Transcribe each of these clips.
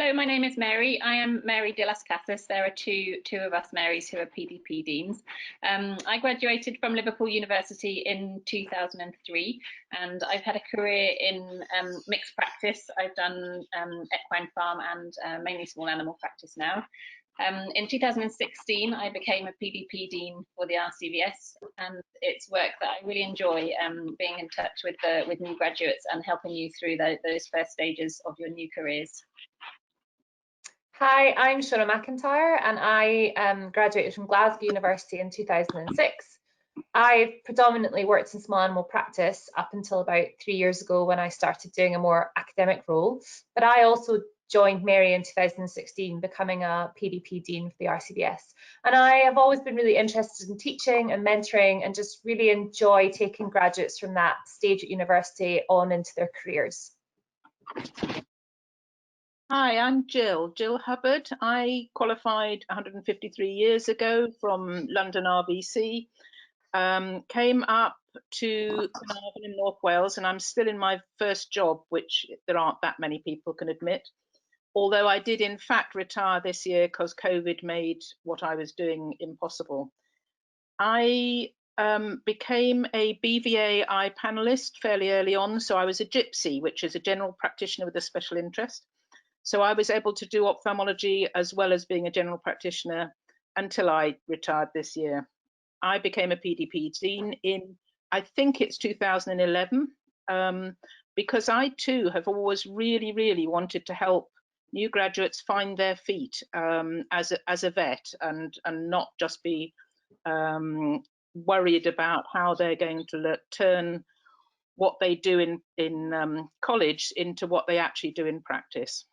Hello, my name is Mary. I am Mary de las Casas. There are two of us Marys who are PDP deans. I graduated from Liverpool University in 2003, and I've had a career in mixed practice. I've done equine farm and mainly small animal practice now. In 2016, I became a PDP dean for the RCVS, and it's work that I really enjoy, being in touch with new graduates and helping you through those first stages of your new careers. Hi, I'm Shona McIntyre, and I graduated from Glasgow University in 2006. I've predominantly worked in small animal practice up until about 3 years ago when I started doing a more academic role, but I also joined Mary in 2016, becoming a PDP Dean for the RCVS. And I have always been really interested in teaching and mentoring, and just really enjoy taking graduates from that stage at university on into their careers. Hi, I'm Jill Hubbard. I qualified 153 years ago from London RBC, came up to Carnarvon in North Wales, and I'm still in my first job, which there aren't that many people can admit. Although I did in fact retire this year because COVID made what I was doing impossible. I became a BVAI panelist fairly early on, so I was a gypsy, which is a general practitioner with a special interest. So I was able to do ophthalmology as well as being a general practitioner until I retired this year. I became a PDP Dean in, I think it's 2011, because I too have always really wanted to help new graduates find their feet as a vet, and not just be worried about how they're going to turn what they do in college into what they actually do in practice.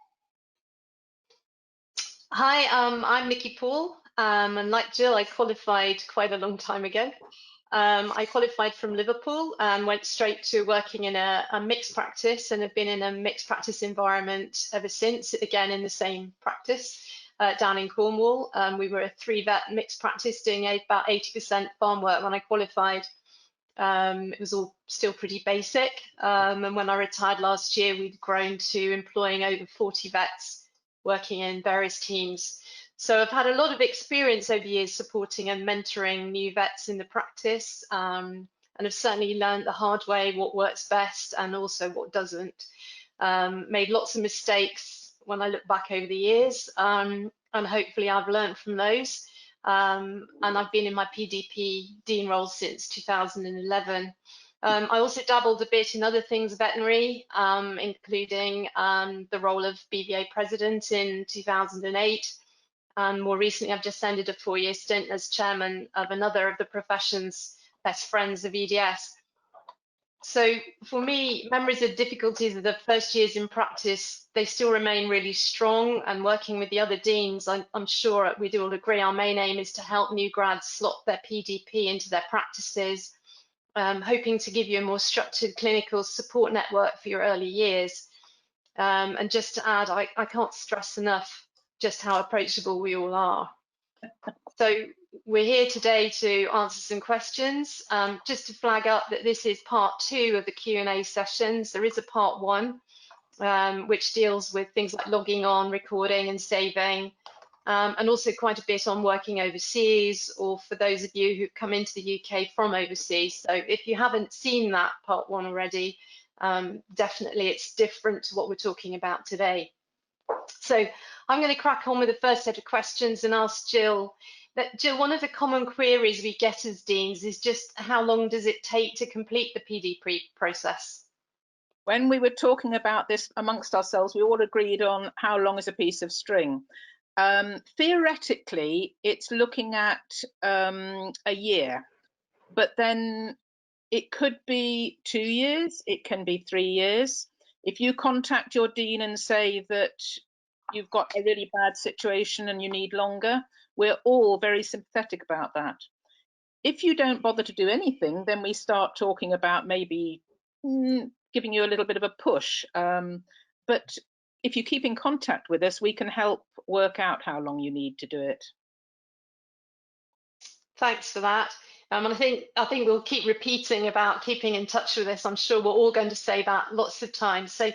Hi, I'm Nikki Paul, and like Jill, I qualified quite a long time ago. I qualified from Liverpool and went straight to working in a mixed practice, and have been in a mixed practice environment ever since, again in the same practice down in Cornwall. We were a 3-vet mixed practice doing about 80% farm work when I qualified. It was all still pretty basic, and when I retired last year, we'd grown to employing over 40 vets working in various teams. So I've had a lot of experience over the years supporting and mentoring new vets in the practice, and have certainly learned the hard way what works best and also what doesn't. Made lots of mistakes when I look back over the years, and hopefully I've learned from those. And I've been in my PDP Dean role since 2011. I also dabbled a bit in other things veterinary, including the role of BVA president in 2008. And more recently, I've just ended a 4-year stint as chairman of another of the profession's best friends of EDS. So for me, memories of difficulties of the first years in practice, they still remain really strong. And working with the other deans, I'm sure we'd all agree our main aim is to help new grads slot their PDP into their practices, hoping to give you a more structured clinical support network for your early years. And just to add, I can't stress enough just how approachable we all are. So we're here today to answer some questions. Just to flag up that this is part 2 of the Q&A sessions. There is a part 1, which deals with things like logging on, recording and saving, and also quite a bit on working overseas, or for those of you who've come into the UK from overseas. So if you haven't seen that part 1 already, definitely it's different to what we're talking about today. So I'm going to crack on with the first set of questions and ask Jill. Jill, one of the common queries we get as deans is just how long does it take to complete the PDP process? When we were talking about this amongst ourselves, we all agreed on how long is a piece of string. Theoretically, it's looking at a year, but then it could be 2 years, it can be 3 years. If you contact your dean and say that you've got a really bad situation and you need longer, we're all very sympathetic about that. If you don't bother to do anything, then we start talking about maybe giving you a little bit of a push. But if you keep in contact with us, we can help work out how long you need to do it. Thanks for that. And I think we'll keep repeating about keeping in touch with us. I'm sure we're all going to say that lots of times. So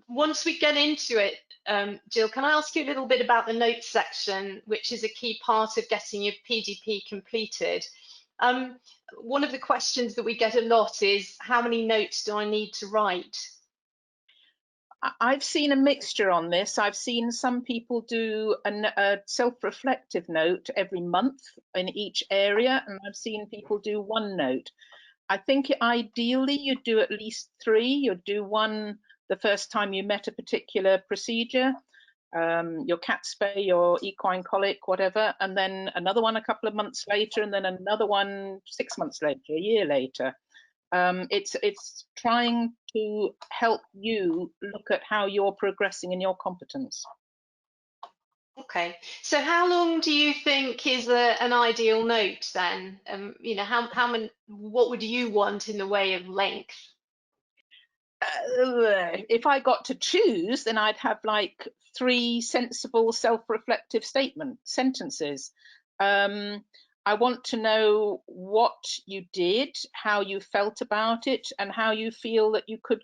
once we get into it, Jill, can I ask you a little bit about the notes section, which is a key part of getting your PDP completed? One of the questions that we get a lot is, how many notes do I need to write? I've seen a mixture on this. I've seen some people do a self-reflective note every month in each area, and I've seen people do one note. I think ideally you'd do at least 3. You'd do one the first time you met a particular procedure, your cat spay, your equine colic, whatever, and then another one a couple of months later, and then another one 6 months later, a year later. It's trying to help you look at how you're progressing in your competence. Okay, so how long do you think is an ideal note then? You know, how many? What would you want in the way of length? If I got to choose, then I'd have like 3 sensible self-reflective sentences. I want to know what you did, how you felt about it, and how you feel that you could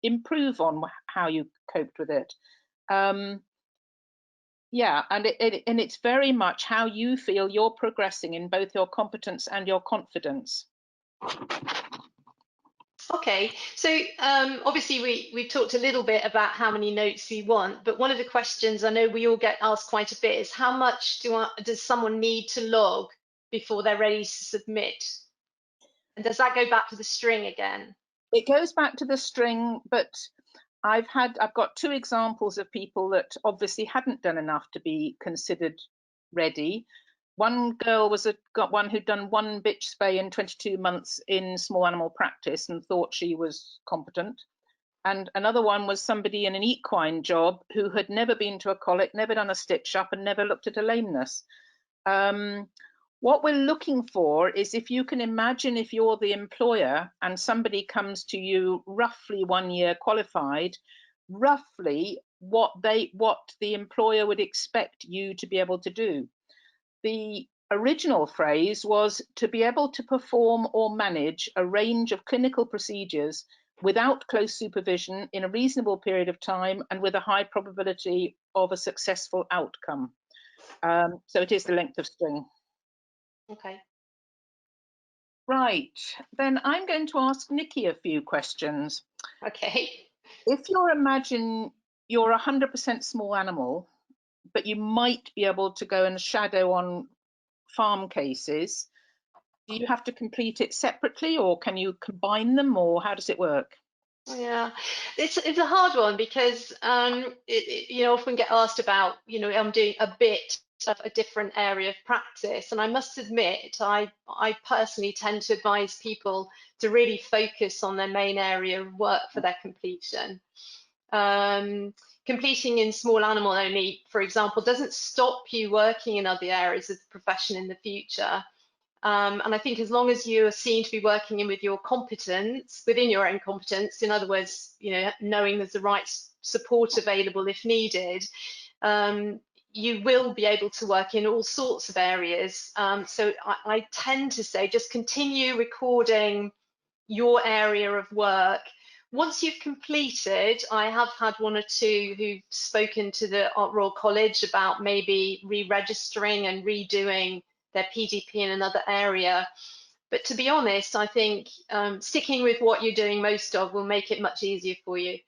improve on how you coped with it. Yeah, and it's very much how you feel you're progressing in both your competence and your confidence. Okay, so obviously we've talked a little bit about how many notes we want, but one of the questions I know we all get asked quite a bit is, how much does someone need to log before they're ready to submit? And does that go back to the string again? It goes back to the string, but I've got 2 examples of people that obviously hadn't done enough to be considered ready. One girl got one who'd done 1 bitch spay in 22 months in small animal practice and thought she was competent. And another one was somebody in an equine job who had never been to a colic, never done a stitch up, and never looked at a lameness. What we're looking for is, if you can imagine, if you're the employer and somebody comes to you roughly 1 year qualified, roughly what the employer would expect you to be able to do. The original phrase was to be able to perform or manage a range of clinical procedures without close supervision in a reasonable period of time and with a high probability of a successful outcome. So it is the length of string. Okay. Right, then I'm going to ask Nikki a few questions. Okay. If you're 100% small animal, but you might be able to go and shadow on farm cases, do you have to complete it separately, or can you combine them, or how does it work? Yeah, it's a hard one, because you often get asked about, I'm doing a bit of a different area of practice, and I must admit, I personally tend to advise people to really focus on their main area of work for their completion. Completing in small animal only, for example, doesn't stop you working in other areas of the profession in the future. And I think as long as you are seen to be working in with your competence, within your own competence, in other words, knowing there's the right support available if needed, you will be able to work in all sorts of areas. So I tend to say, just continue recording your area of work. Once you've completed, I have had 1 or 2 who've spoken to the Royal College about maybe re-registering and redoing their PDP in another area. But to be honest, I think sticking with what you're doing most of will make it much easier for you.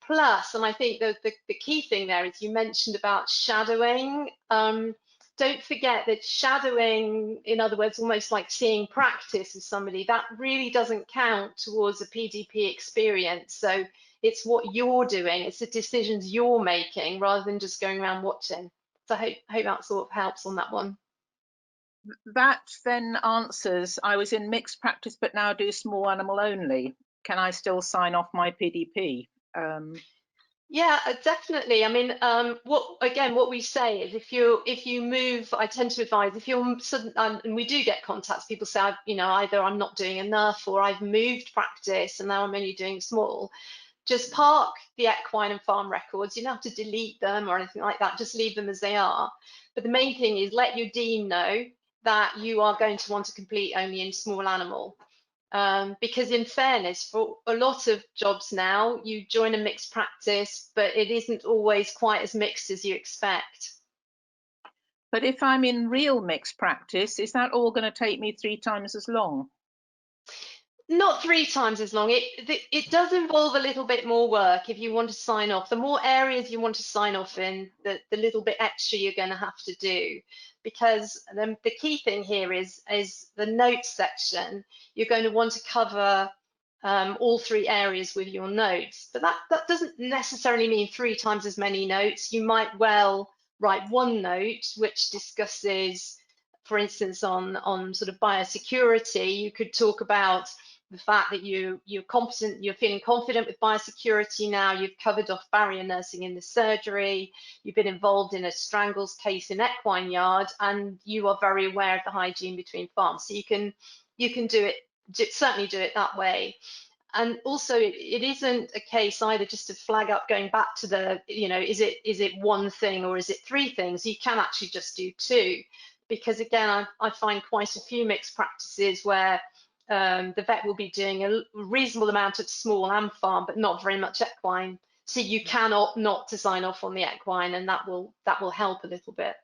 Plus, and I think the key thing there is, you mentioned about shadowing. Don't forget that shadowing, in other words, almost like seeing practice with somebody, that really doesn't count towards a PDP experience. So it's what you're doing, it's the decisions you're making, rather than just going around watching. So I hope that sort of helps on that one. That then answers, I was in mixed practice but now do small animal only. Can I still sign off my PDP? Yeah, definitely. I mean, what we say is, if you move, I tend to advise, if you're sudden, and we do get contacts, people say, either I'm not doing enough, or I've moved practice and now I'm only doing small. Just park the equine and farm records. You don't have to delete them or anything like that. Just leave them as they are. But the main thing is, let your dean know that you are going to want to complete only in small animal. Because in fairness, for a lot of jobs now, you join a mixed practice, but it isn't always quite as mixed as you expect. But if I'm in real mixed practice, is that all going to take me 3 times as long? Not 3 times as long. It does involve a little bit more work if you want to sign off. The more areas you want to sign off in, the little bit extra you're going to have to do. Because the key thing here is the notes section. You're going to want to cover all 3 areas with your notes. But that doesn't necessarily mean 3 times as many notes. You might well write 1 note which discusses, for instance, on sort of biosecurity. You could talk about the fact that you're feeling confident with biosecurity now, you've covered off barrier nursing in the surgery, you've been involved in a strangles case in equine yard, and you are very aware of the hygiene between farms. So you can certainly do it that way. And also, it isn't a case either just to flag up going back to the, is it 1 thing or is it 3 things? You can actually just do 2, because again, I find quite a few mixed practices where the vet will be doing a reasonable amount of small and farm, but not very much equine. So you can opt not to sign off on the equine, and that will help a little bit.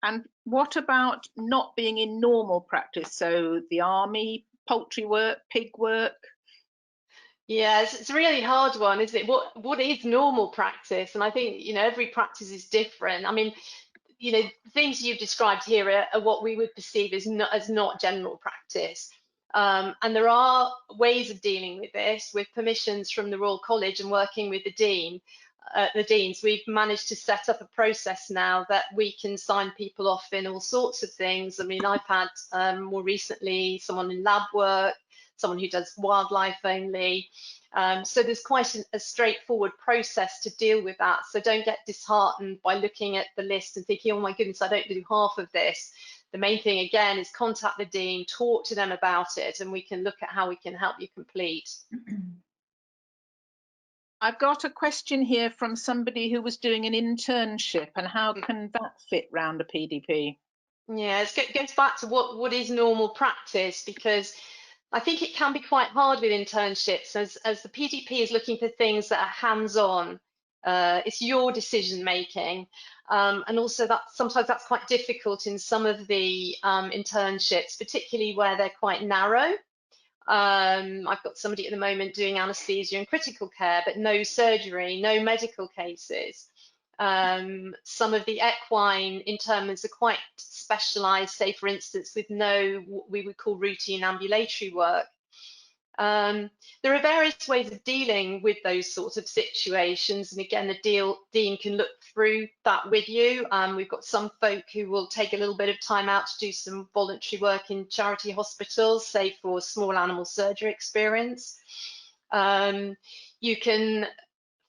And what about not being in normal practice? So the army, poultry work, pig work? Yeah, it's a really hard one, isn't it? What is normal practice? And I think, every practice is different. I mean, things you've described here are what we would perceive as not general practice. And there are ways of dealing with this, with permissions from the Royal College and working with the deans. We've managed to set up a process now that we can sign people off in all sorts of things. I mean, I've had more recently someone in lab work, someone who does wildlife only. So there's quite a straightforward process to deal with that. So don't get disheartened by looking at the list and thinking, oh my goodness, I don't do half of this. The main thing, again, is contact the dean, talk to them about it, and we can look at how we can help you complete. I've got a question here from somebody who was doing an internship, and how can that fit round a PDP? Yeah, it goes back to what is normal practice, because I think it can be quite hard with internships as the PDP is looking for things that are hands-on. It's your decision making, and also sometimes that's quite difficult in some of the internships, particularly where they're quite narrow. I've got somebody at the moment doing anaesthesia and critical care, but no surgery, no medical cases. Some of the equine interments are quite specialised, say for instance, with no what we would call routine ambulatory work. There are various ways of dealing with those sorts of situations, and again, the dean can look through that with you. We've got some folk who will take a little bit of time out to do some voluntary work in charity hospitals, say for small animal surgery experience. You can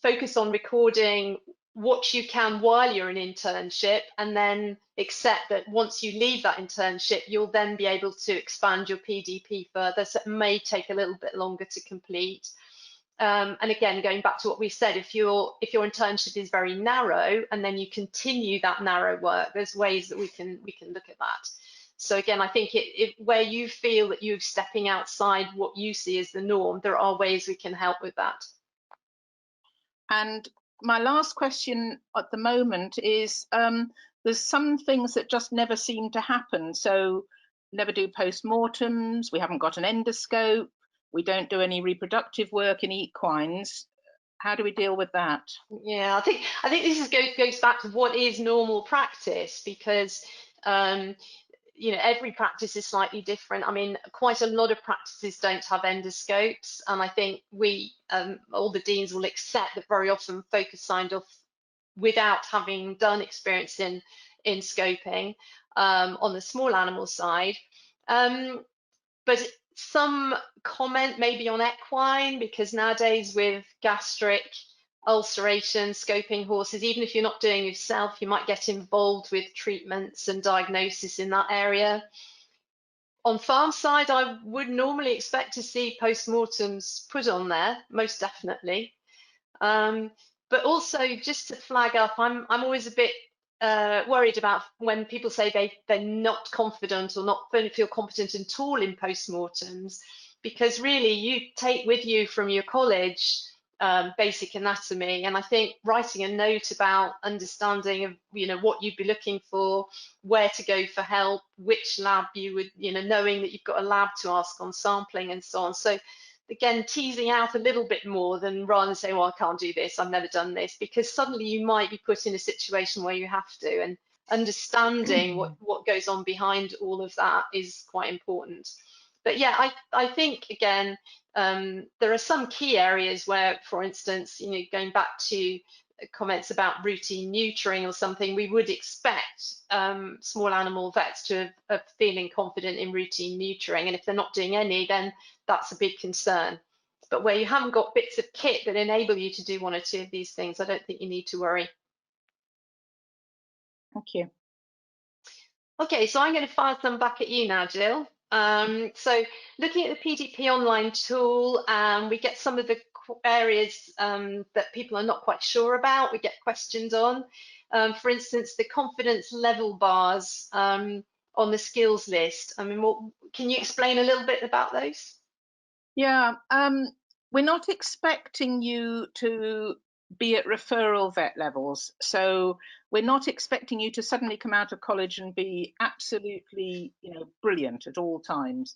focus on recording what you can while you're in internship, and then accept that once you leave that internship, you'll then be able to expand your PDP further. So it may take a little bit longer to complete. And again, going back to what we said, if your internship is very narrow and then you continue that narrow work, there's ways that we can look at that. So again, I think where you feel that you're stepping outside what you see as the norm, there are ways we can help with that. And my last question at the moment is, there's some things that just never seem to happen. So never do post-mortems, we haven't got an endoscope, we don't do any reproductive work in equines. How do we deal with that? Yeah, I think this goes back to what is normal practice, because every practice is slightly different. I mean, quite a lot of practices don't have endoscopes, and I think all the deans will accept that very often folk are signed off without having done experience in scoping on the small animal side. But some comment maybe on equine, because nowadays with gastric ulceration, scoping horses, even if you're not doing it yourself, you might get involved with treatments and diagnosis in that area. On farm side, I would normally expect to see post-mortems put on there, most definitely. But also, just to flag up, I'm always a bit worried about when people say they're not confident or not feel competent at all in post-mortems. because really you take with you from your college basic anatomy, and I think writing a note about understanding of what you'd be looking for, where to go for help, which lab you would, knowing that you've got a lab to ask on sampling and so on. So again, teasing out a little bit more than rather than saying, well, I can't do this, I've never done this, because suddenly you might be put in a situation where you have to, and understanding what goes on behind all of that is quite important. But yeah, I think again, there are some key areas where, for instance, going back to comments about routine neutering or something, we would expect small animal vets to have feeling confident in routine neutering, and if they're not doing any, then that's a big concern. But where you haven't got bits of kit that enable you to do one or two of these things, I don't think you need to worry. Thank you. Okay, so I'm going to fire some back at you now, Jill. So looking at the PDP online tool, we get some of the areas that people are not quite sure about, we get questions on. For instance, the confidence level bars on the skills list. I mean, can you explain a little bit about those? Yeah, we're not expecting you to be at referral vet levels. So we're not expecting you to suddenly come out of college and be absolutely, brilliant at all times.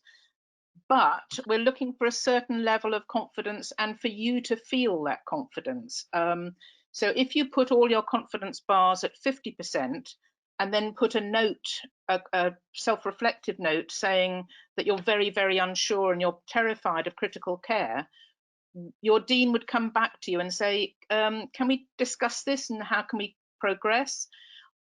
But we're looking for a certain level of confidence and for you to feel that confidence. So if you put all your confidence bars at 50% and then put a note, a self-reflective note saying that you're very, very unsure and you're terrified of critical care, your dean would come back to you and say, can we discuss this and how can we progress?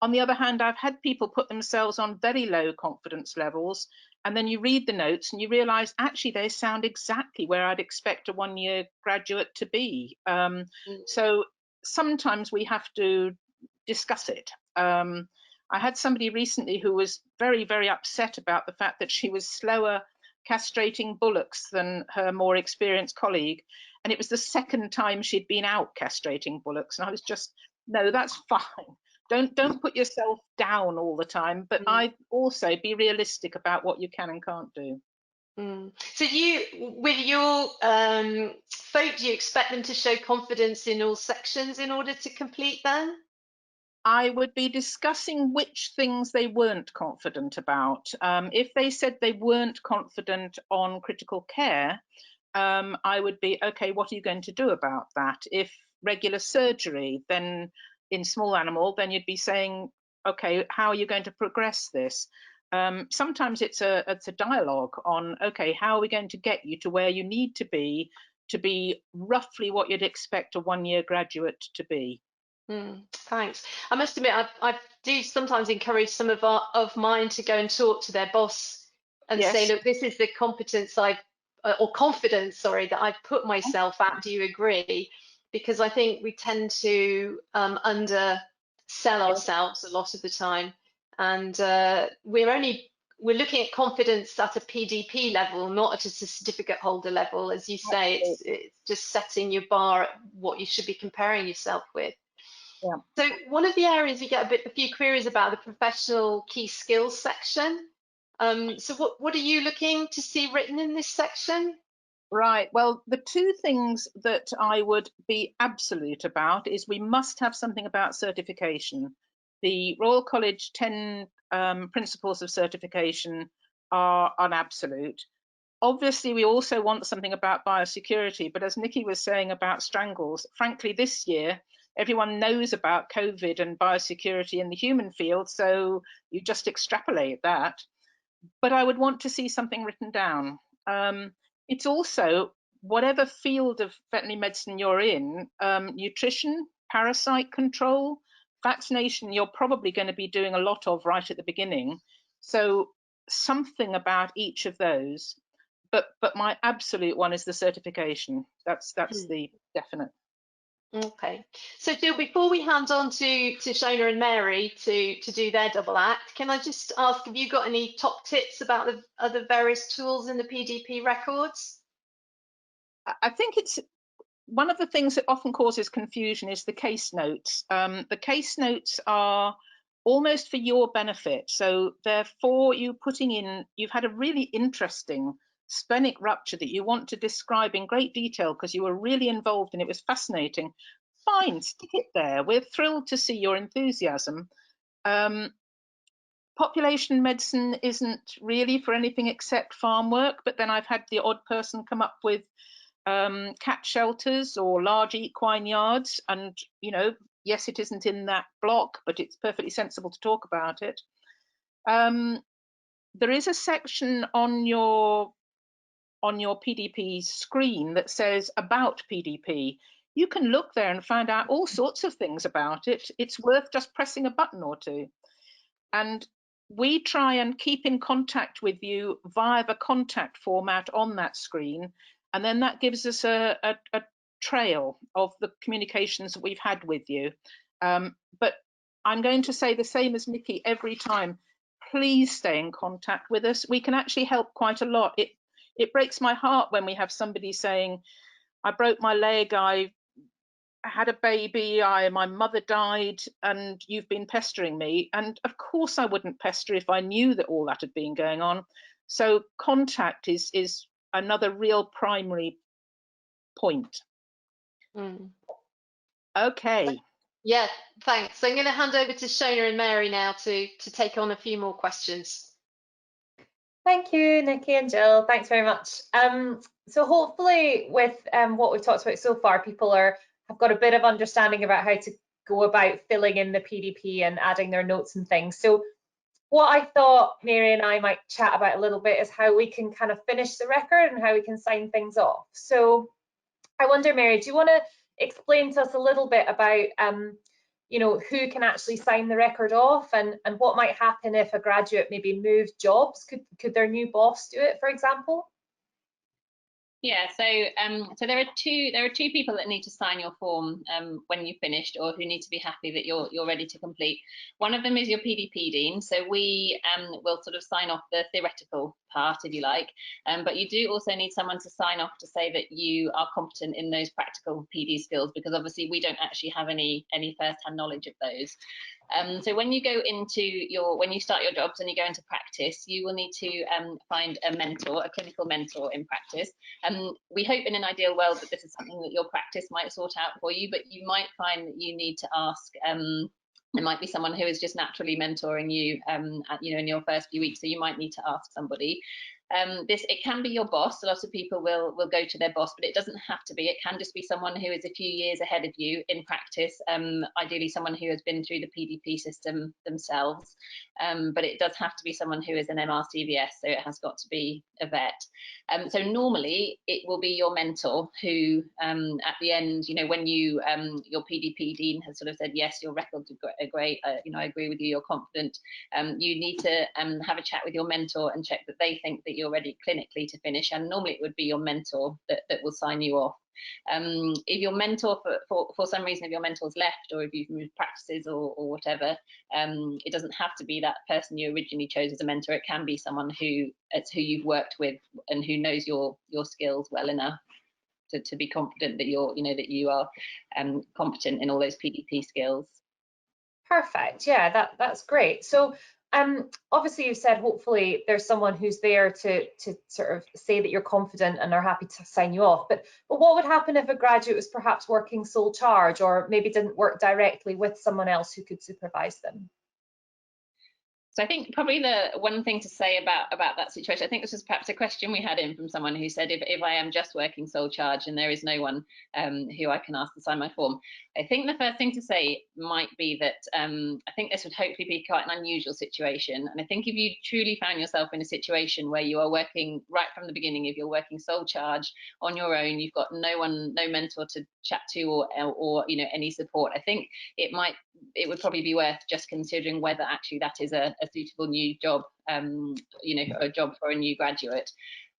On the other hand, I've had people put themselves on very low confidence levels, and then you read the notes and you realise actually they sound exactly where I'd expect a one-year graduate to be. So sometimes we have to discuss it. I had somebody recently who was very, very upset about the fact that she was slower castrating bullocks than her more experienced colleague, and it was the second time she'd been out castrating bullocks, and I was just, no, that's fine. Don't put yourself down all the time, but I'd also be realistic about what you can and can't do. So with your folk, do you expect them to show confidence in all sections in order to complete then? I would be discussing which things they weren't confident about. If they said they weren't confident on critical care, I would be, okay, what are you going to do about that? If regular surgery, then in small animal, then you'd be saying, okay, how are you going to progress this? Sometimes it's a dialogue on, okay, how are we going to get you to where you need to be roughly what you'd expect a one-year graduate to be. Thanks. I must admit, I do sometimes encourage some of mine to go and talk to their boss and say, look, this is the competence or confidence, sorry, that I've put myself at. Do you agree? Because I think we tend to undersell ourselves a lot of the time, and we're looking at confidence at a PDP level, not at a certificate holder level. As you say, it's just setting your bar at what you should be comparing yourself with. Yeah. So one of the areas we get a few queries about, the professional key skills section. So what are you looking to see written in this section? Right. Well, the two things that I would be absolute about is we must have something about certification. The Royal College 10 principles of certification are an absolute. Obviously, we also want something about biosecurity, but as Nikki was saying about strangles, frankly, this year, everyone knows about COVID and biosecurity in the human field, so you just extrapolate that. But I would want to see something written down. It's also, whatever field of veterinary medicine you're in, nutrition, parasite control, vaccination, you're probably going to be doing a lot of right at the beginning. So something about each of those. But my absolute one is the certification. That's the definite. Okay. So Jill, before we hand on to Shona and Mary to do their double act, can I just ask, have you got any top tips about the other various tools in the PDP records? I think it's one of the things that often causes confusion is the case notes. The case notes are almost for your benefit. So therefore, you've had a really interesting splenic rupture that you want to describe in great detail because you were really involved and it was fascinating, fine, stick it there. We're thrilled to see your enthusiasm. Population medicine isn't really for anything except farm work, but then I've had the odd person come up with cat shelters or large equine yards, and you know, yes, it isn't in that block, but it's perfectly sensible to talk about it. There is a section on your PDP screen that says about PDP. You can look there and find out all sorts of things about it. It's worth just pressing a button or two. And we try and keep in contact with you via the contact format on that screen. And then that gives us a trail of the communications that we've had with you. But I'm going to say the same as Nikki every time. Please stay in contact with us. We can actually help quite a lot. It breaks my heart when we have somebody saying, I broke my leg, I had a baby, my mother died, and you've been pestering me. And of course I wouldn't pester if I knew that all that had been going on. So contact is another real primary point. Okay. Yeah, thanks. So I'm going to hand over to Shona and Mary now to take on a few more questions. Thank you, Nikki and Jill. Thanks very much. So hopefully with what we've talked about so far, people have got a bit of understanding about how to go about filling in the PDP and adding their notes and things. So what I thought Mary and I might chat about a little bit is how we can kind of finish the record and how we can sign things off. So I wonder, Mary, do you want to explain to us a little bit about you know, who can actually sign the record off, and what might happen if a graduate maybe moved jobs? Could their new boss do it, for example? Yeah, so there are two people that need to sign your form when you've finished, or who need to be happy that you're ready to complete. One of them is your PDP dean. So we will sort of sign off the theoretical part, if you like, but you do also need someone to sign off to say that you are competent in those practical PD skills, because obviously we don't actually have any first-hand knowledge of those. So when you start your jobs and you go into practice, you will need to find a mentor, a clinical mentor in practice. We hope in an ideal world that this is something that your practice might sort out for you, but you might find that you need to ask. There might be someone who is just naturally mentoring you, you know, in your first few weeks. So you might need to ask somebody. It can be your boss. A lot of people will go to their boss, but it doesn't have to be. It can just be someone who is a few years ahead of you in practice, ideally someone who has been through the PDP system themselves, but it does have to be someone who is an MRCVS, so it has got to be a vet. So normally it will be your mentor who at the end, you know, when your PDP dean has sort of said, yes, your records are great, you know, I agree with you, you're confident, you need to have a chat with your mentor and check that they think that you're ready clinically to finish, and normally it would be your mentor that will sign you off. If your mentor, for some reason, if your mentor's left, or if you've moved practices or whatever, it doesn't have to be that person you originally chose as a mentor. It can be someone who you've worked with and who knows your skills well enough to be confident that you are competent in all those PDP skills. Perfect. Yeah, that's great. So obviously you've said hopefully there's someone who's there to sort of say that you're confident and are happy to sign you off. But what would happen if a graduate was perhaps working sole charge, or maybe didn't work directly with someone else who could supervise them? So I think probably the one thing to say about that situation, I think this was perhaps a question we had in from someone who said, if I am just working sole charge and there is no one who I can ask to sign my form, I think the first thing to say might be that I think this would hopefully be quite an unusual situation. And I think if you truly found yourself in a situation where you are working right from the beginning, if you're working sole charge on your own, you've got no mentor to chat to or you know, any support, I think it would probably be worth just considering whether actually that is a suitable new job, you know, a job for a new graduate.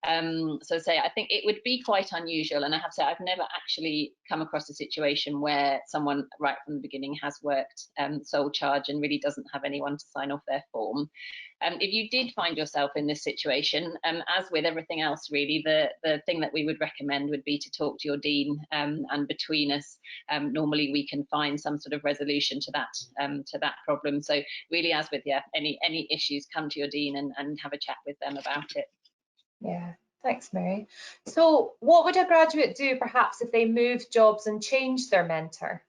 So I think it would be quite unusual, and I have to say I've never actually come across a situation where someone right from the beginning has worked sole charge and really doesn't have anyone to sign off their form. If you did find yourself in this situation, as with everything else really, the thing that we would recommend would be to talk to your dean, and between us normally we can find some sort of resolution to that problem. So really, as with any issues, come to your dean and have a chat with them about it. Yeah, Thanks, Mary. So what would a graduate do perhaps if they moved jobs and changed their mentor?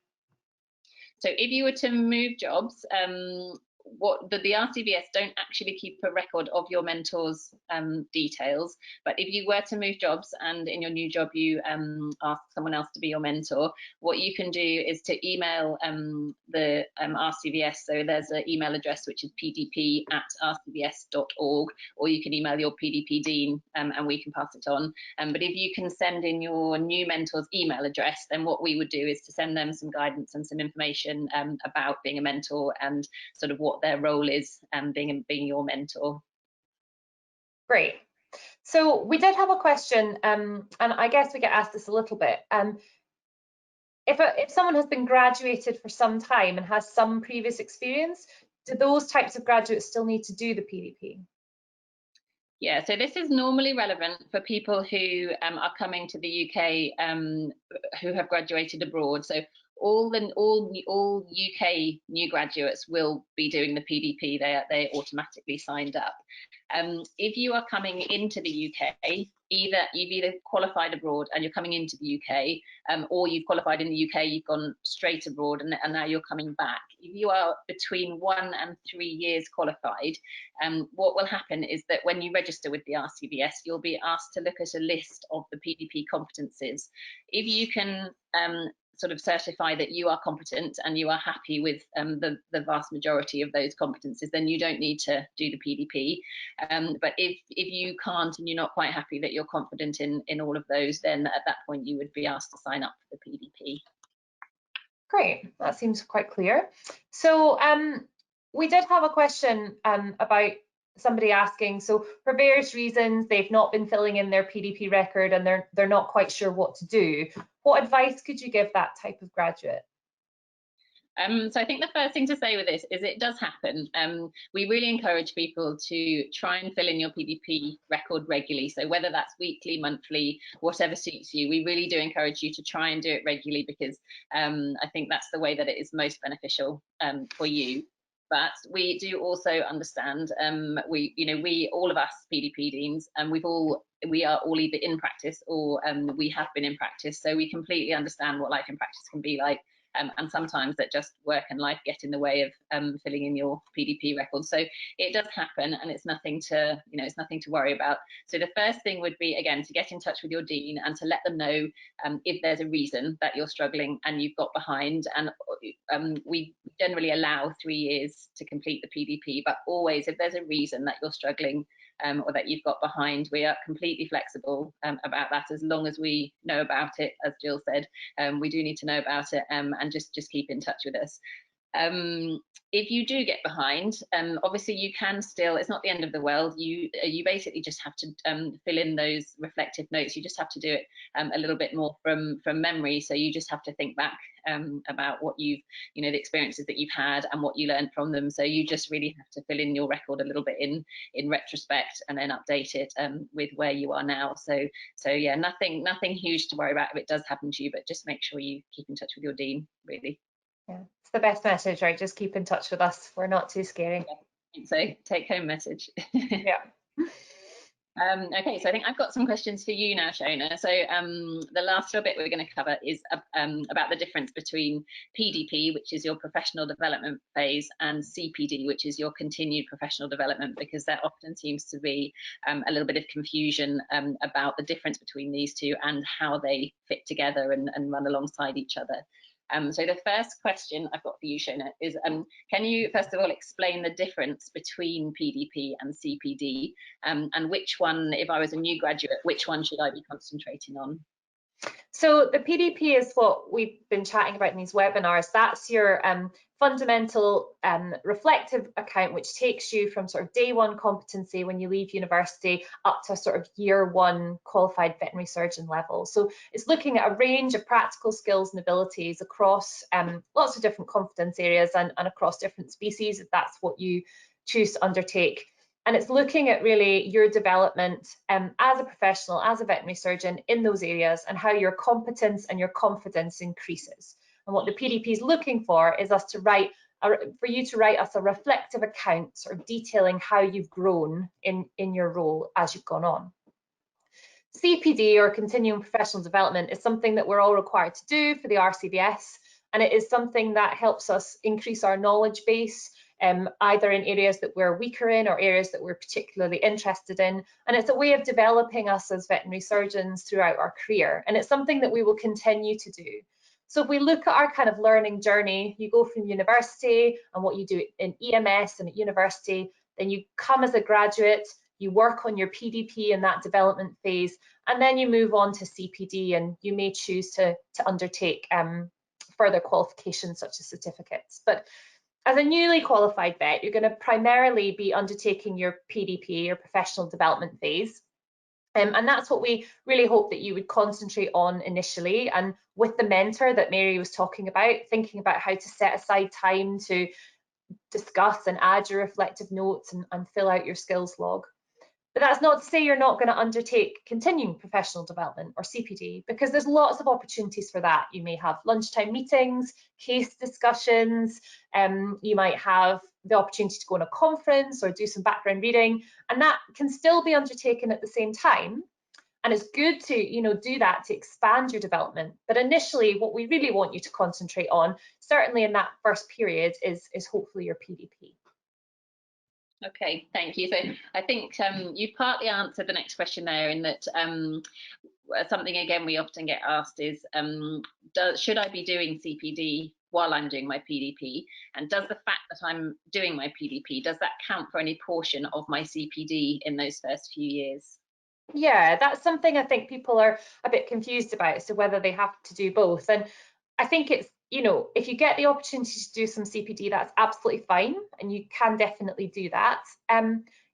So if you were to move jobs, what the RCVS don't actually keep a record of your mentor's details, but if you were to move jobs and in your new job you ask someone else to be your mentor, what you can do is to email the RCVS. So there's an email address which is pdp@rcvs.org, or you can email your PDP dean and we can pass it on. But if you can send in your new mentor's email address, then what we would do is to send them some guidance and some information about being a mentor and sort of what their role is being your mentor. Great. So we did have a question, and I guess we get asked this a little bit. If someone has been graduated for some time and has some previous experience, do those types of graduates still need to do the PDP? Yeah, so this is normally relevant for people who are coming to the UK who have graduated abroad. So all UK new graduates will be doing the PDP. They're automatically signed up. If you are coming into the UK, you've either qualified abroad and you're coming into the UK, or you've qualified in the UK, you've gone straight abroad and now you're coming back. If you are between 1 and 3 years qualified, what will happen is that when you register with the RCVS, you'll be asked to look at a list of the PDP competencies. If you can sort of certify that you are competent and you are happy with the vast majority of those competencies, then you don't need to do the PDP. But if you can't and you're not quite happy that you're confident in all of those, then at that point you would be asked to sign up for the PDP. Great, that seems quite clear. So we did have a question about somebody asking, so for various reasons they've not been filling in their PDP record and they're not quite sure what to do. What advice could you give that type of graduate? So I think the first thing to say with this is it does happen. We really encourage people to try and fill in your PDP record regularly. So whether that's weekly, monthly, whatever suits you, we really do encourage you to try and do it regularly, because I think that's the way that it is most beneficial for you. But we do also understand, we all of us PDP deans, and we are all either in practice or we have been in practice, so we completely understand what life in practice can be like. And sometimes that just work and life get in the way of filling in your PDP record. So it does happen, and it's nothing to, it's nothing to worry about. So the first thing would be, again, to get in touch with your dean and to let them know if there's a reason that you're struggling and you've got behind. And we generally allow 3 years to complete the PDP, but always if there's a reason that you're struggling or that you've got behind, we are completely flexible about that, as long as we know about it. As Jill said, we do need to know about it, and just keep in touch with us. If you do get behind, obviously you can still, it's not the end of the world. You basically just have to fill in those reflective notes. You just have to do it a little bit more from memory. So you just have to think back about what you've, the experiences that you've had and what you learned from them. So you just really have to fill in your record a little bit in retrospect, and then update it with where you are now. So yeah, nothing huge to worry about if it does happen to you, but just make sure you keep in touch with your dean, really. Yeah, it's the best message, right? Just keep in touch with us. We're not too scary. Yeah, so take home message. Yeah. Okay, so I think I've got some questions for you now, Shona. So the last little bit we're going to cover is about the difference between PDP, which is your professional development phase, and CPD, which is your continued professional development, because there often seems to be a little bit of confusion about the difference between these two and how they fit together and run alongside each other. So the first question I've got for you, Shona, is can you first of all explain the difference between PDP and CPD, and which one, if I was a new graduate, which one should I be concentrating on? So the PDP is what we've been chatting about in these webinars. That's your fundamental reflective account, which takes you from sort of day one competency when you leave university up to sort of year one qualified veterinary surgeon level. So it's looking at a range of practical skills and abilities across lots of different competence areas and across different species, if that's what you choose to undertake. And it's looking at really your development as a professional, as a veterinary surgeon in those areas, and how your competence and your confidence increases. And what the PDP is looking for is for you to write us a reflective account, sort of detailing how you've grown in your role as you've gone on. CPD, or continuing professional development, is something that we're all required to do for the RCVS, and it is something that helps us increase our knowledge base, either in areas that we're weaker in or areas that we're particularly interested in. And it's a way of developing us as veterinary surgeons throughout our career, and it's something that we will continue to do. So if we look at our kind of learning journey, you go from university and what you do in EMS and at university, then you come as a graduate, you work on your PDP in that development phase, and then you move on to CPD, and you may choose to undertake further qualifications such as certificates. But as a newly qualified vet, you're going to primarily be undertaking your PDP, your professional development phase. And that's what we really hope that you would concentrate on initially. And with the mentor that Mary was talking about, thinking about how to set aside time to discuss and add your reflective notes and fill out your skills log. But that's not to say you're not going to undertake continuing professional development or CPD, because there's lots of opportunities for that. You may have lunchtime meetings, case discussions, you might have the opportunity to go on a conference or do some background reading, and that can still be undertaken at the same time. And it's good to, do that to expand your development. But initially, what we really want you to concentrate on, certainly in that first period, is hopefully your PDP. Okay, thank you. So I think you partly answered the next question there, in that something again we often get asked is, should I be doing CPD while I'm doing my PDP? And does the fact that I'm doing my PDP, does that count for any portion of my CPD in those first few years? Yeah, that's something I think people are a bit confused about, so whether they have to do both. And I think it's, if you get the opportunity to do some CPD, that's absolutely fine, and you can definitely do that.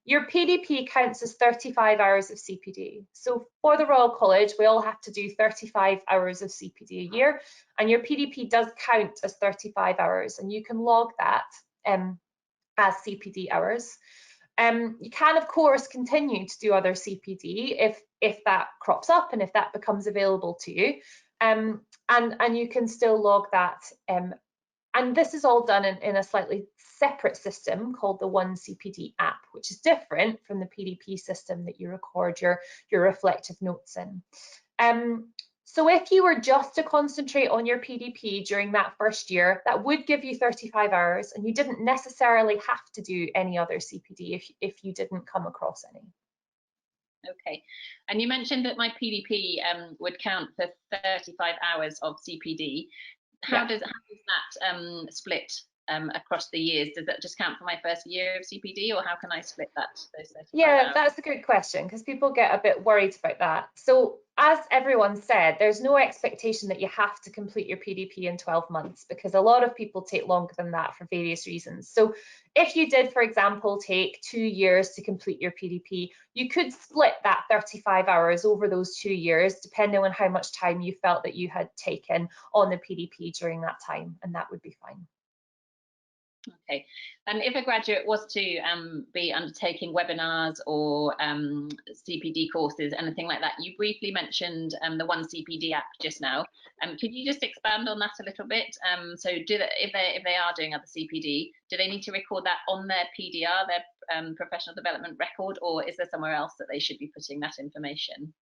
Your PDP counts as 35 hours of CPD. So for the Royal College, we all have to do 35 hours of CPD a year, and your PDP does count as 35 hours, and you can log that as CPD hours. You can, of course, continue to do other CPD if that crops up and if that becomes available to you. And you can still log that. And this is all done in a slightly separate system called the oneCPD app, which is different from the PDP system that you record your reflective notes in. So if you were just to concentrate on your PDP during that first year, that would give you 35 hours, and you didn't necessarily have to do any other CPD if you didn't come across any. Okay, and you mentioned that my PDP would count for 35 hours of CPD. How does that split across the years? Does that just count for my first year of CPD, or how can I split those 35 hours? That's a good question, because people get a bit worried about that. So as everyone said, there's no expectation that you have to complete your PDP in 12 months, because a lot of people take longer than that for various reasons. So if you did, for example, take 2 years to complete your PDP, you could split that 35 hours over those 2 years, depending on how much time you felt that you had taken on the PDP during that time, and that would be fine. Okay, and if a graduate was to be undertaking webinars or CPD courses, anything like that, you briefly mentioned the oneCPD app just now. Could you just expand on that a little bit? So if they are doing other CPD, do they need to record that on their PDR, their professional development record, or is there somewhere else that they should be putting that information?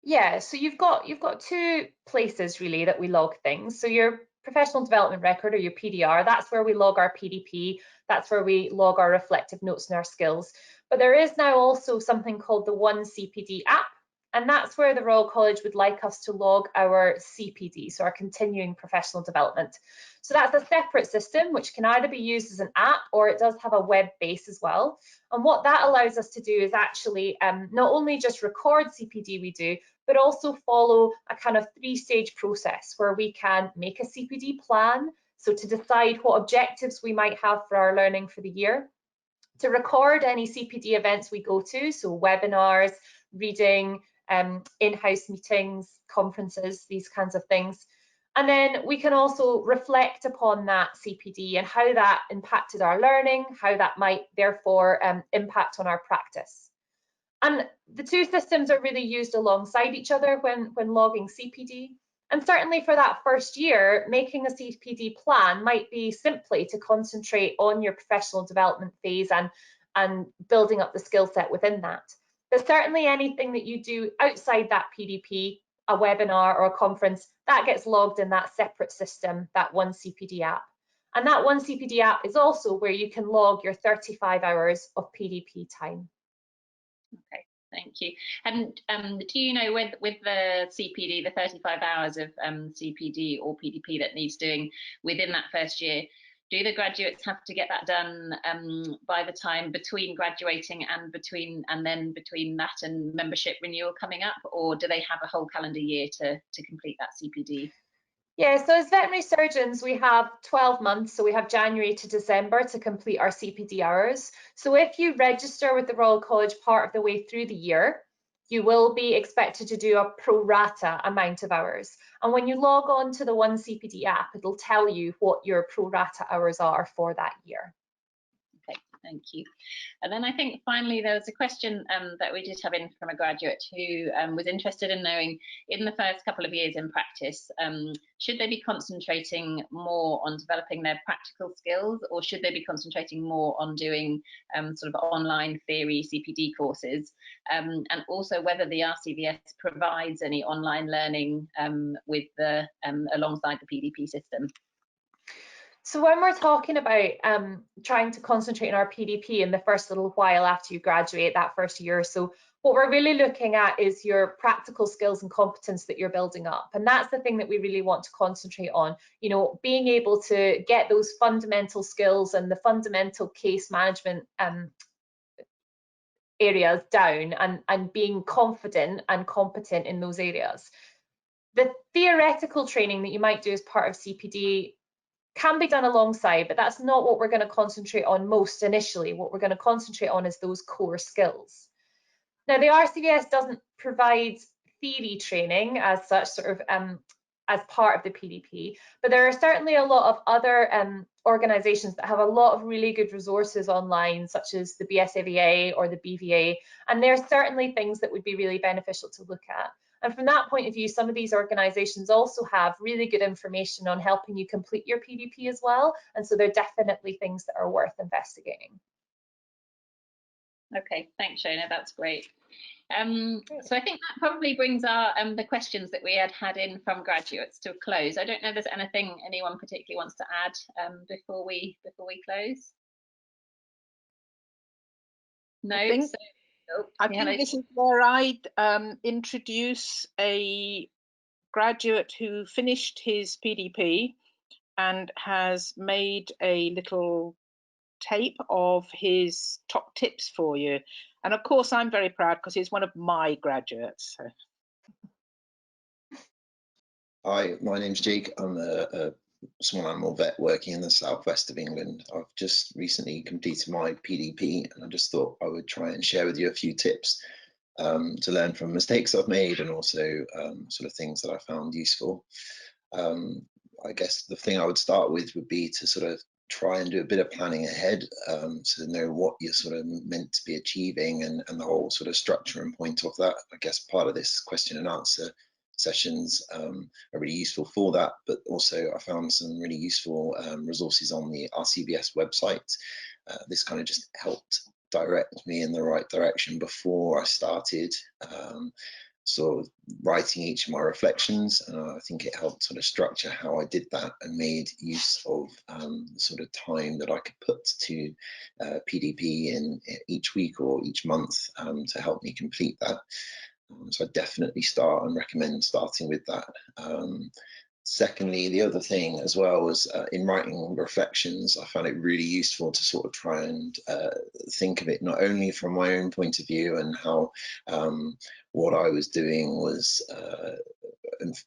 Yeah, so you've got two places really that we log things. So your professional development record, or your PDR, that's where we log our PDP, that's where we log our reflective notes and our skills. But there is now also something called the oneCPD app, and that's where the Royal College would like us to log our CPD, so our continuing professional development. So that's a separate system which can either be used as an app, or it does have a web base as well. And what that allows us to do is actually not only just record CPD we do, but also follow a kind of 3-stage process where we can make a CPD plan, so to decide what objectives we might have for our learning for the year, to record any CPD events we go to, so webinars, reading, in-house meetings, conferences, these kinds of things. And then we can also reflect upon that CPD and how that impacted our learning, how that might therefore impact on our practice. And the two systems are really used alongside each other when logging CPD. And certainly for that first year, making a CPD plan might be simply to concentrate on your professional development phase and building up the skill set within that. There's certainly anything that you do outside that PDP, a webinar or a conference, that gets logged in that separate system, that oneCPD app. And that oneCPD app is also where you can log your 35 hours of PDP time. Okay, thank you. And do you know with the CPD, the 35 hours of CPD or PDP that needs doing within that first year, do the graduates have to get that done by the time between graduating and between that and membership renewal coming up, or do they have a whole calendar year to complete that CPD? Yeah, so as veterinary surgeons, we have 12 months, so we have January to December to complete our CPD hours. So if you register with the Royal College part of the way through the year, you will be expected to do a pro rata amount of hours. And when you log on to the oneCPD app, it'll tell you what your pro rata hours are for that year. Okay, thank you. And then I think finally there was a question that we did have in from a graduate who was interested in knowing, in the first couple of years in practice, should they be concentrating more on developing their practical skills, or should they be concentrating more on doing sort of online theory CPD courses, and also whether the RCVS provides any online learning with the alongside the PDP system? So when we're talking about trying to concentrate on our PDP in the first little while after you graduate, that first year or so, what we're really looking at is your practical skills and competence that you're building up. And that's the thing that we really want to concentrate on, you know, being able to get those fundamental skills and the fundamental case management areas down, and being confident and competent in those areas. The theoretical training that you might do as part of CPD can be done alongside, but that's not what we're going to concentrate on most initially. What we're going to concentrate on is those core skills. Now, the RCVS doesn't provide theory training as such, sort of as part of the PDP, but there are certainly a lot of other organisations that have a lot of really good resources online, such as the BSAVA or the BVA, and there are certainly things that would be really beneficial to look at. And from that point of view, some of these organisations also have really good information on helping you complete your PDP as well. And so they're definitely things that are worth investigating. Okay, thanks, Shona. That's great. So I think that probably brings our the questions that we had in from graduates to a close. I don't know if there's anything anyone particularly wants to add before we close. No. I think this is where I'd introduce a graduate who finished his PDP and has made a little tape of his top tips for you. And of course, I'm very proud because he's one of my graduates. So. Hi, my name's Jake. I'm a small animal vet working in the southwest of England. I've just recently completed my PDP, and I just thought I would try and share with you a few tips to learn from mistakes I've made, and also sort of things that I found useful. I guess the thing I would start with would be to sort of try and do a bit of planning ahead, to know what you're sort of meant to be achieving, and the whole sort of structure and point of that. I guess part of this question and answer sessions are really useful for that, but also I found some really useful resources on the RCVS website. This kind of just helped direct me in the right direction before I started sort of writing each of my reflections. I think it helped sort of structure how I did that and made use of the sort of time that I could put to PDP in each week or each month to help me complete that. So I definitely start and recommend starting with that. Secondly, the other thing as well was in writing reflections, I found it really useful to sort of try and think of it not only from my own point of view and how what I was doing was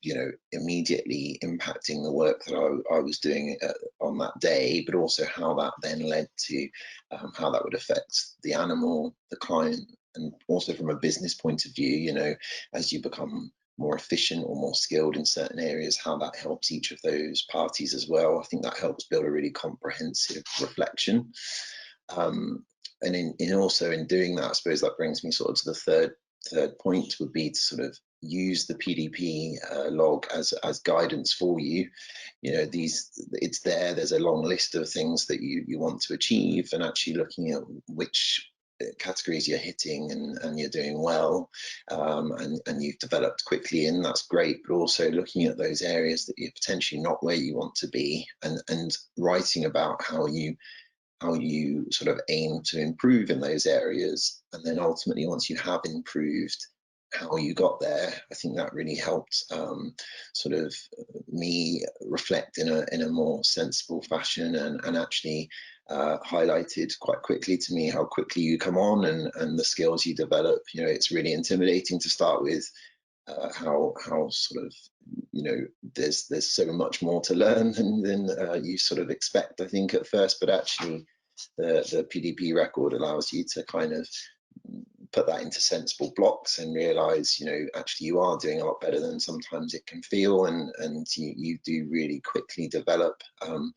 you know, immediately impacting the work that I was doing on that day, but also how that then led to how that would affect the animal, the client, and also from a business point of view, you know, as you become more efficient or more skilled in certain areas, how that helps each of those parties as well. I think that helps build a really comprehensive reflection. And in also in doing that, I suppose that brings me sort of to the third point, would be to sort of use the PDP log as guidance for you. You know, it's there's a long list of things that you want to achieve, and actually looking at which categories you're hitting and you're doing well, and you've developed quickly, and that's great, but also looking at those areas that you're potentially not where you want to be, and writing about how you sort of aim to improve in those areas, and then ultimately once you have improved, how you got there. I think that really helped sort of me reflect in a more sensible fashion, and actually highlighted quite quickly to me how quickly you come on and the skills you develop. You know, it's really intimidating to start with, how sort of, you know, there's so much more to learn than you sort of expect, I think, at first, but actually the PDP record allows you to kind of put that into sensible blocks and realize, you know, actually you are doing a lot better than sometimes it can feel, and you do really quickly develop, and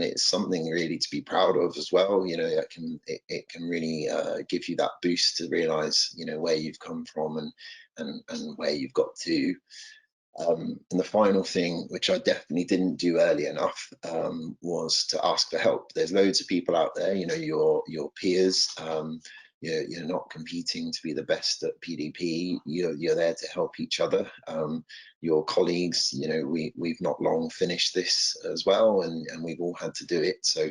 it's something really to be proud of as well. You know, it can really give you that boost to realize, you know, where you've come from and where you've got to. And the final thing, which I definitely didn't do early enough, was to ask for help. There's loads of people out there, you know, your peers. You're not competing to be the best at PDP. You're there to help each other. Your colleagues, you know, we've not long finished this as well, and we've all had to do it. So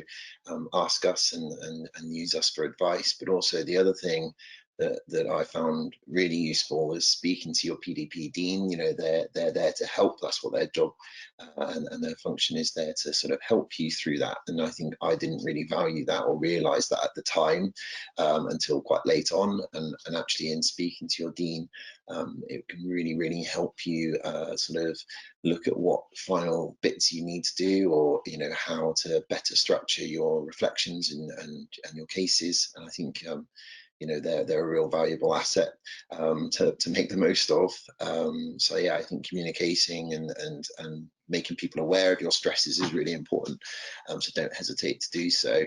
ask us and use us for advice. But also the other thing that I found really useful was speaking to your PDP dean. You know, they're there to help. That's what their job and their function is, there to sort of help you through that. And I think I didn't really value that or realize that at the time, until quite late on. And actually in speaking to your dean, it can really help you sort of look at what final bits you need to do, or, you know, how to better structure your reflections and your cases. And I think you know, they're a real valuable asset to make the most of. So yeah, I think communicating and making people aware of your stresses is really important. So don't hesitate to do so.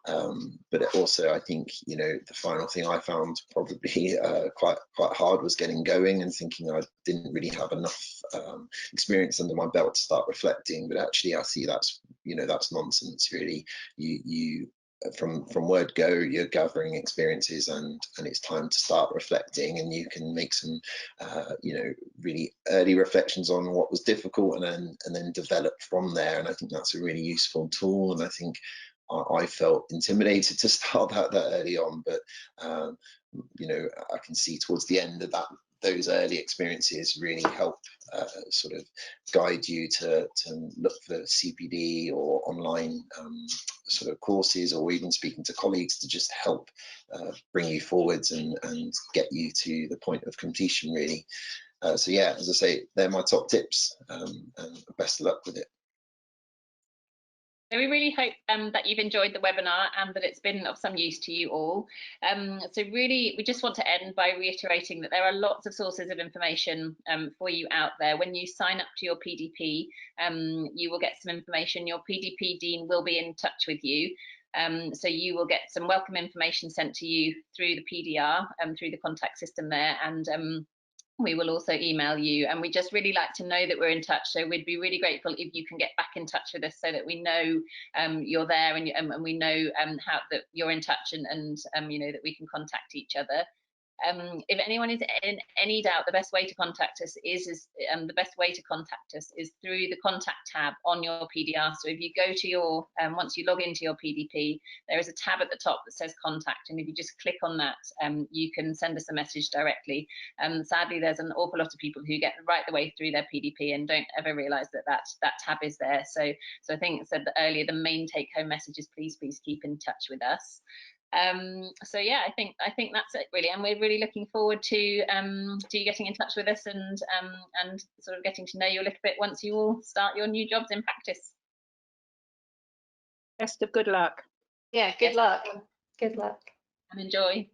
But also, I think, you know, the final thing I found probably quite hard was getting going and thinking I didn't really have enough experience under my belt to start reflecting. But actually, I see that's, you know, that's nonsense really. You from word go, you're gathering experiences, and it's time to start reflecting, and you can make some you know, really early reflections on what was difficult, and then develop from there. And I think that's a really useful tool, and I think I felt intimidated to start that early on, but you know, I can see towards the end of those early experiences really help sort of guide you to look for CPD or online sort of courses, or even speaking to colleagues to just help bring you forwards and get you to the point of completion really. So yeah, as I say, they're my top tips, and best of luck with it. So we really hope that you've enjoyed the webinar and that it's been of some use to you all. So really, we just want to end by reiterating that there are lots of sources of information for you out there. When you sign up to your PDP, you will get some information. Your PDP dean will be in touch with you. So you will get some welcome information sent to you through the PDR, through the contact system there, and we will also email you. And we just really like to know that we're in touch, so we'd be really grateful if you can get back in touch with us so that we know you're there, and we know how that you're in touch, and you know, that we can contact each other. If anyone is in any doubt, the best way to contact us is through the contact tab on your PDR. So if you go to your once you log into your PDP, there is a tab at the top that says contact, and if you just click on that, you can send us a message directly. Sadly, there's an awful lot of people who get right the way through their PDP and don't ever realize that tab is there. So I think I said that earlier, the main take-home message is please keep in touch with us. So yeah, I think that's it really, and we're really looking forward to you getting in touch with us and sort of getting to know you a little bit once you all start your new jobs in practice. Best of good luck. Yeah, good luck. Good luck. And enjoy.